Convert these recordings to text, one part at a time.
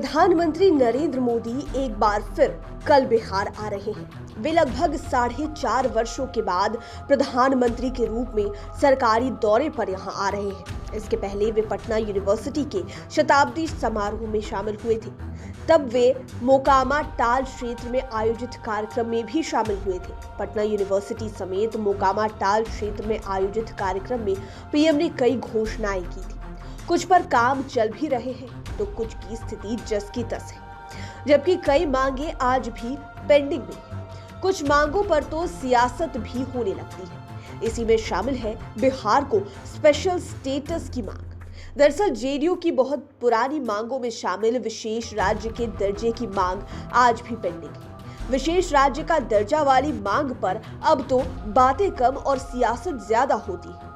प्रधानमंत्री नरेंद्र मोदी एक बार फिर कल बिहार आ रहे हैं। वे लगभग 4.5 वर्षों के बाद प्रधानमंत्री के रूप में सरकारी दौरे पर यहां आ रहे हैं। इसके पहले वे पटना यूनिवर्सिटी के शताब्दी समारोह में शामिल हुए थे। तब वे मोकामा टाल क्षेत्र में आयोजित कार्यक्रम में भी शामिल हुए थे। पटना यूनिवर्सिटी समेत मोकामा टाल क्षेत्र में आयोजित कार्यक्रम में पीएम ने कई घोषणाएं की थी। कुछ पर काम चल भी रहे हैं तो कुछ की स्थिति जस की तस है, जबकि कई मांगे आज भी पेंडिंग में हैं। कुछ मांगों पर तो सियासत भी होने लगती है। इसी में शामिल है बिहार को स्पेशल स्टेटस की मांग। दरअसल जेडीयू की बहुत पुरानी मांगों में शामिल विशेष राज्य के दर्जे की मांग आज भी पेंडिंग है। विशेष राज्य का दर्जा वाली मांग पर अब तो बातें कम और सियासत ज्यादा होती है।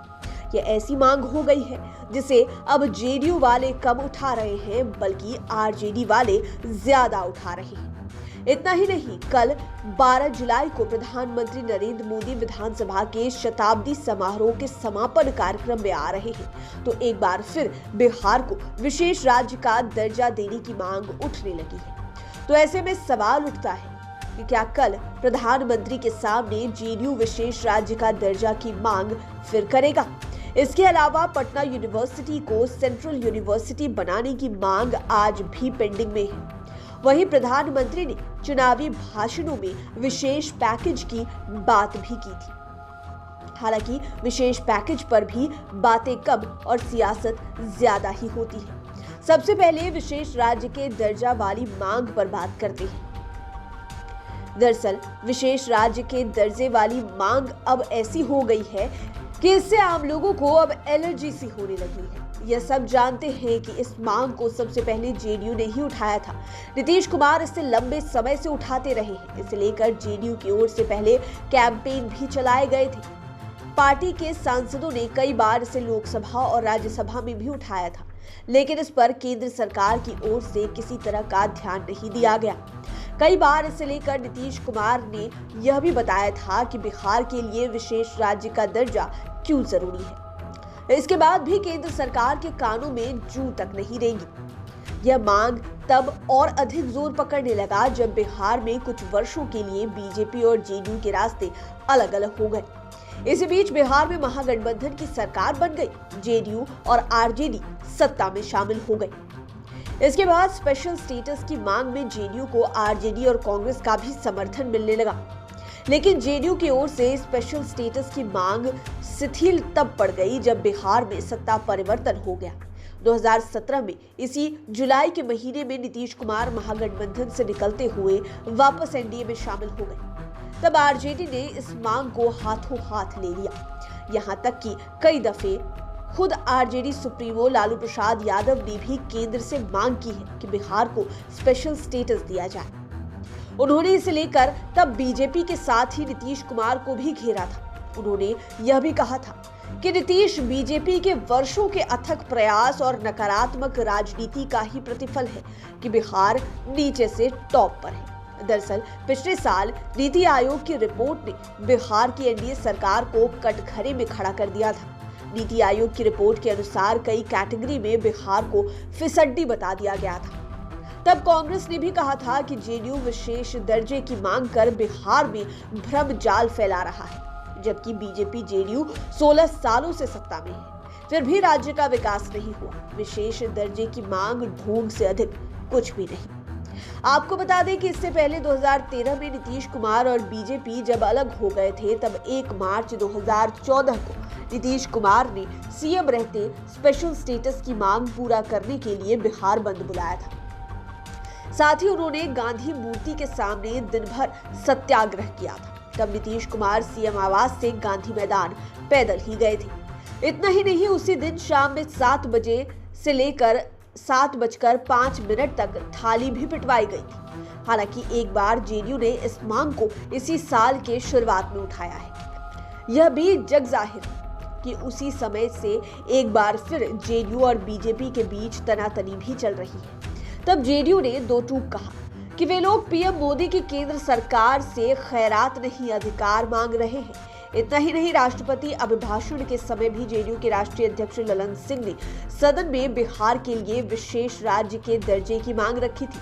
ये ऐसी मांग हो गई है जिसे अब जेडीयू वाले कम उठा रहे हैं, बल्कि आरजेडी वाले ज्यादा उठा रहे हैं। इतना ही नहीं, कल 12 जुलाई को प्रधानमंत्री नरेंद्र मोदी विधानसभा के शताब्दी समारोह के समापन कार्यक्रम में आ रहे हैं, तो एक बार फिर बिहार को विशेष राज्य का दर्जा देने की मांग उठने लगी है। तो ऐसे में सवाल उठता है कि क्या कल प्रधानमंत्री के सामने जेडीयू विशेष राज्य का दर्जा की मांग फिर करेगा? इसके अलावा पटना यूनिवर्सिटी को सेंट्रल यूनिवर्सिटी बनाने की मांग आज भी पेंडिंग में है। वहीं प्रधानमंत्री ने चुनावी भाषणों में विशेष पैकेज की बात भी की थी। हालांकि विशेष पैकेज पर भी बातें कम और सियासत ज्यादा ही होती है। सबसे पहले विशेष राज्य के दर्जा वाली मांग पर बात करते हैं। दरअसल विशेष राज्य के दर्जे वाली मांग अब ऐसी हो गई है कि इससे आम लोगों को अब एलर्जी सी होने लगी है। यह सब जानते हैं कि इस मांग को सबसे पहले जेडीयू ने ही उठाया था। नीतीश कुमार इसे लंबे समय से उठाते रहे हैं। इसे लेकर जेडीयू की ओर से पहले कैंपेन भी चलाए गए थे। पार्टी के सांसदों ने कई बार इसे लोकसभा और राज्यसभा में भी उठाया था, लेकिन इस पर केंद्र सरकार की ओर से किसी तरह का ध्यान नहीं दिया गया। कई बार इसे लेकर नीतीश कुमार ने यह भी बताया था कि बिहार के लिए विशेष राज्य का दर्जा क्यों जरूरी है। इसके बाद भी केंद्र सरकार के कानों में जूं तक नहीं रेंगी। यह मांग तब और अधिक जोर पकड़ने लगा जब बिहार में कुछ वर्षों के लिए बीजेपी और जेडीयू के रास्ते अलग अलग हो गए। इसी बीच बिहार में महागठबंधन की सरकार बन गई। जेडीयू और आरजेडी सत्ता में शामिल हो गए। इसके बाद स्पेशल स्टेटस की मांग में जेडीयू को आरजेडी और कांग्रेस का भी समर्थन मिलने लगा, लेकिन जेडीयू की ओर से स्पेशल स्टेटस की मांग शिथिल तब पड़ गई जब बिहार में सत्ता परिवर्तन हो गया। 2017 में इसी जुलाई के महीने में नीतीश कुमार महागठबंधन से निकलते हुए वापस एनडीए में शामिल हो गए। तब आरजेडी ने इस मांग को हाथों हाथ ले लिया। यहां तक कि कई दफे खुद आरजेडी सुप्रीमो लालू प्रसाद यादव ने भी केंद्र से मांग की है कि बिहार को स्पेशल स्टेटस दिया जाए। उन्होंने इसे लेकर तब बीजेपी के साथ ही नीतीश कुमार को भी घेरा था। उन्होंने यह भी कहा था कि नीतीश बीजेपी के वर्षों के अथक प्रयास और नकारात्मक राजनीति का ही प्रतिफल है कि बिहार नीचे से टॉप पर है। दरअसल पिछले साल नीति आयोग की रिपोर्ट ने बिहार की एनडीए सरकार को कटघरे में खड़ा कर दिया था। नीति आयोग की रिपोर्ट के अनुसार कई कैटेगरी में बिहार को फिसड्डी बता दिया गया था। तब कांग्रेस ने भी कहा था कि जेडीयू विशेष दर्जे की मांग कर बिहार में भ्रम जाल फैला रहा है, जबकि बीजेपी जेडीयू 16 सालों से सत्ता में है, फिर भी राज्य का विकास नहीं हुआ। विशेष दर्जे की मांग ढोंग से अधिक कुछ भी नहीं। आपको बता दें कि इससे पहले 2013 में नीतीश कुमार और बीजेपी जब अलग हो गए थे, तब 1 मार्च 2014 को नीतीश कुमार ने सीएम रहते स्पेशल स्टेटस की मांग पूरा करने के लिए बिहार बंद बुलाया था। साथ ही उन्होंने गांधी मूर्ति के सामने दिन भर सत्याग्रह किया था। तब नीतीश कुमार सीएम आवास से गांधी मैदान पैदल ही गए थे। इतना ही नहीं, उसी दिन शाम में 7 बजे से लेकर 7:05 तक थाली भी पिटवाई गई थी। हालांकि एक बार जेडीयू ने इस मांग को इसी साल के शुरुआत में उठाया है। यह भी जग जाहिर है कि उसी समय से एक बार फिर जेडीयू और बीजेपी के बीच तनातनी भी चल रही है। तब जेडीयू ने दो टूक कहा कि वे लोग पीएम मोदी की केंद्र सरकार से खैरात नहीं अधिकार मांग रहे हैं। इतना ही नहीं, राष्ट्रपति अभिभाषण के समय भी जेडीयू के राष्ट्रीय अध्यक्ष ललन सिंह ने सदन में बिहार के लिए विशेष राज्य के दर्जे की मांग रखी थी।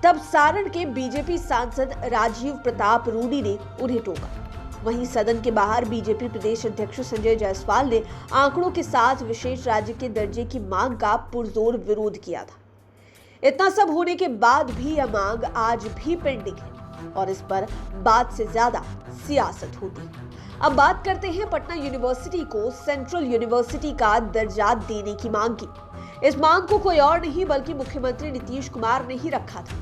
तब सारण के बीजेपी सांसद राजीव प्रताप रूडी ने उन्हें टोका। वहीं सदन के बाहर बीजेपी प्रदेश अध्यक्ष संजय जायसवाल ने आंकड़ों के साथ विशेष राज्य के दर्जे की मांग का पुरजोर विरोध किया था। इतना सब होने के बाद भी यह मांग आज भी पेंडिंग है और इस पर बात से ज्यादा सियासत होती है। अब बात करते हैं पटना यूनिवर्सिटी को सेंट्रल यूनिवर्सिटी का दर्जा देने की मांग की। इस मांग को कोई और नहीं बल्कि मुख्यमंत्री नीतीश कुमार ने ही रखा था,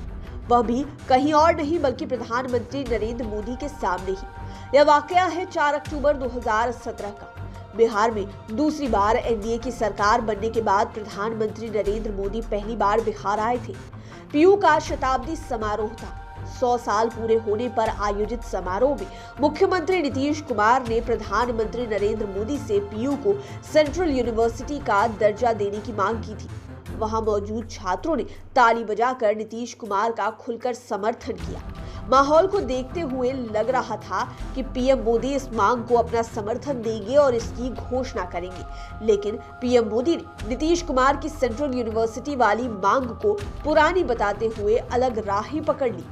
वह भी कहीं और नहीं बल्कि प्रधानमंत्री नरेंद्र मोदी के सामने ही। यह वाकया है 4 अक्टूबर 2017 का। बिहार में दूसरी बार एनडीए की सरकार बनने के बाद प्रधानमंत्री नरेंद्र मोदी पहली बार बिहार आए थे। पीयू का शताब्दी समारोह था। 100 साल पूरे होने पर आयोजित समारोह में मुख्यमंत्री नीतीश कुमार ने प्रधानमंत्री नरेंद्र मोदी से पीयू को सेंट्रल यूनिवर्सिटी का दर्जा देने की मांग की थी। वहां मौजूद छात्रों ने ताली बजाकर नीतीश कुमार का खुलकर समर्थन किया। माहौल को देखते हुए लग रहा था कि पीएम मोदी इस मांग को अपना समर्थन देंगे और इसकी घोषणा करेंगे, लेकिन पीएम मोदी ने नीतीश कुमार की सेंट्रल यूनिवर्सिटी वाली मांग को पुरानी बताते हुए अलग राह ही पकड़ ली।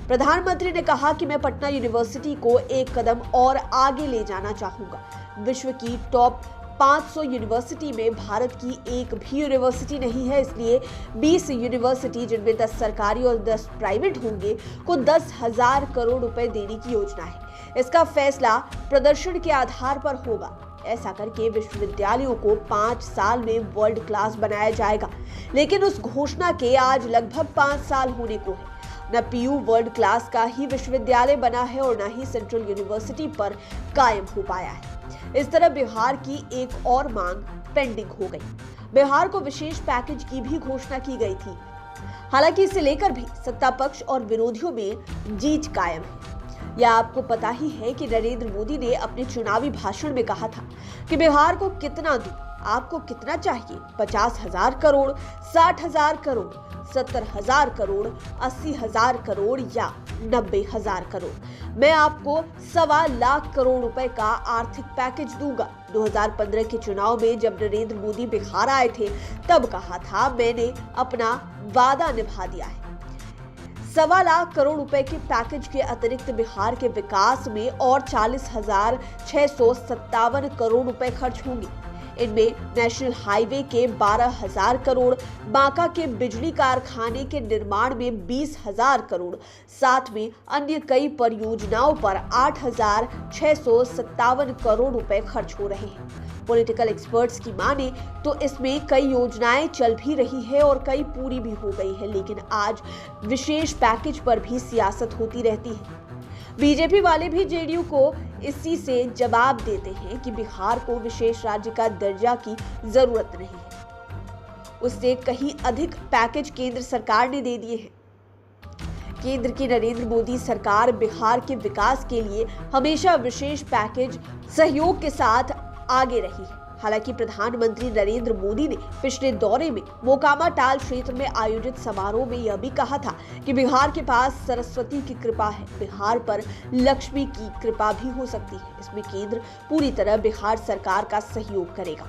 प्रधानमंत्री ने कहा कि मैं पटना यूनिवर्सिटी को एक कदम और आगे ले जाना चाहूंगा। विश्व की टॉप 500 यूनिवर्सिटी में भारत की एक भी यूनिवर्सिटी नहीं है, इसलिए 20 यूनिवर्सिटी, जिनमें 10 सरकारी और 10 प्राइवेट होंगे, को 10,000 करोड़ रुपए देने की योजना है। इसका फैसला प्रदर्शन के आधार पर होगा। ऐसा करके विश्वविद्यालयों को 5 साल में वर्ल्ड क्लास बनाया जाएगा, लेकिन उस घोषणा के आज लगभग 5 साल होने को है। न पीयू वर्ल्ड क्लास का ही विश्वविद्यालय बना है और न ही सेंट्रल यूनिवर्सिटी पर कायम हो पाया है। इस तरह बिहार की एक और मांग पेंडिंग हो गई। बिहार को विशेष पैकेज की भी घोषणा की गई थी। हालांकि इसे लेकर भी सत्ता पक्ष और विरोधियों में जीत कायम है। यह आपको पता ही है कि नरेंद्र मोदी ने अपने चुनावी भाषण में कहा था कि बिहार को कितना दूं, आपको कितना चाहिए, 50,000 करोड़, 60,000 करोड़, 70,000 करोड़, 80,000 करोड़ या 90,000 करोड़। मैं आपको 1.25 लाख करोड़ रुपए का आर्थिक पैकेज दूंगा। 2015 के चुनाव में जब नरेंद्र मोदी बिहार आए थे तब कहा था, मैंने अपना वादा निभा दिया है। 1.25 लाख करोड़ रुपए के पैकेज के अतिरिक्त बिहार के विकास में और 40,657 करोड़ रुपए खर्च होंगे। इनमें नेशनल हाईवे के 12,000 करोड़, बांका के बिजली कारखाने के निर्माण में 20,000 करोड़, साथ में अन्य कई परियोजनाओं पर 8,657 करोड़ रुपए खर्च हो रहे हैं। पॉलिटिकल एक्सपर्ट्स की माने तो इसमें कई योजनाएं चल भी रही है और कई पूरी भी हो गई है, लेकिन आज विशेष पैकेज पर भी सियासत होती रहती है। बीजेपी वाले भी जेडीयू को इसी से जवाब देते हैं कि बिहार को विशेष राज्य का दर्जा की जरूरत नहीं है। उससे कहीं अधिक पैकेज केंद्र सरकार ने दे दिए हैं। केंद्र की नरेंद्र मोदी सरकार बिहार के विकास के लिए हमेशा विशेष पैकेज सहयोग के साथ आगे रही है। हालांकि प्रधानमंत्री नरेंद्र मोदी ने पिछले दौरे में मोकामा टाल क्षेत्र में आयोजित समारोह में यह भी कहा था कि बिहार के पास सरस्वती की कृपा है, बिहार पर लक्ष्मी की कृपा भी हो सकती है। इसमें केंद्र पूरी तरह बिहार सरकार का सहयोग करेगा।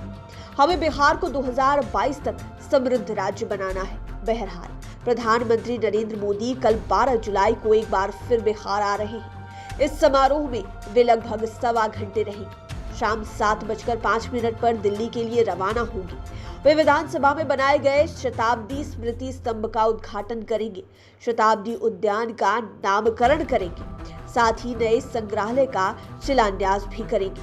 हमें बिहार को 2022 तक समृद्ध राज्य बनाना है। बहरहाल प्रधानमंत्री नरेंद्र मोदी कल 12 जुलाई को एक बार फिर बिहार आ रहे हैं। इस समारोह में वे लगभग 1.25 घंटे रहेंगे। शाम 7:05 पर दिल्ली के लिए रवाना होंगे। वे विधानसभा में बनाए गए शताब्दी स्मृति स्तंभ का उद्घाटन करेंगे, शताब्दी उद्यान का नामकरण करेंगे, साथ ही नए संग्रहालय का शिलान्यास भी करेंगे।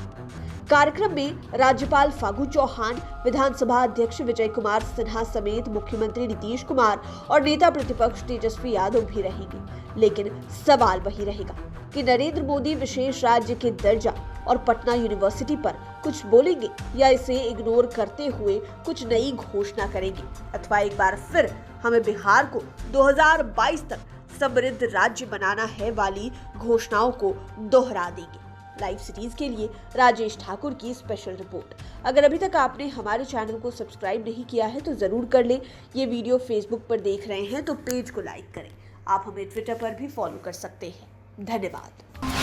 कार्यक्रम में राज्यपाल फागू चौहान, विधानसभा अध्यक्ष विजय कुमार सिन्हा समेत मुख्यमंत्री नीतीश कुमार और नेता प्रतिपक्ष तेजस्वी यादव भी रहेंगे। लेकिन सवाल वही रहेगा कि नरेंद्र मोदी विशेष राज्य के दर्जा और पटना यूनिवर्सिटी पर कुछ बोलेंगे या इसे इग्नोर करते हुए कुछ नई घोषणा करेंगे, अथवा एक बार फिर हमें बिहार को 2022 तक समृद्ध राज्य बनाना है वाली घोषणाओं को दोहरा देंगे। लाइव सीरीज के लिए राजेश ठाकुर की स्पेशल रिपोर्ट। अगर अभी तक आपने हमारे चैनल को सब्सक्राइब नहीं किया है तो जरूर कर लें। ये वीडियो फेसबुक पर देख रहे हैं तो पेज को लाइक करें। आप हमें ट्विटर पर भी फॉलो कर सकते हैं। धन्यवाद।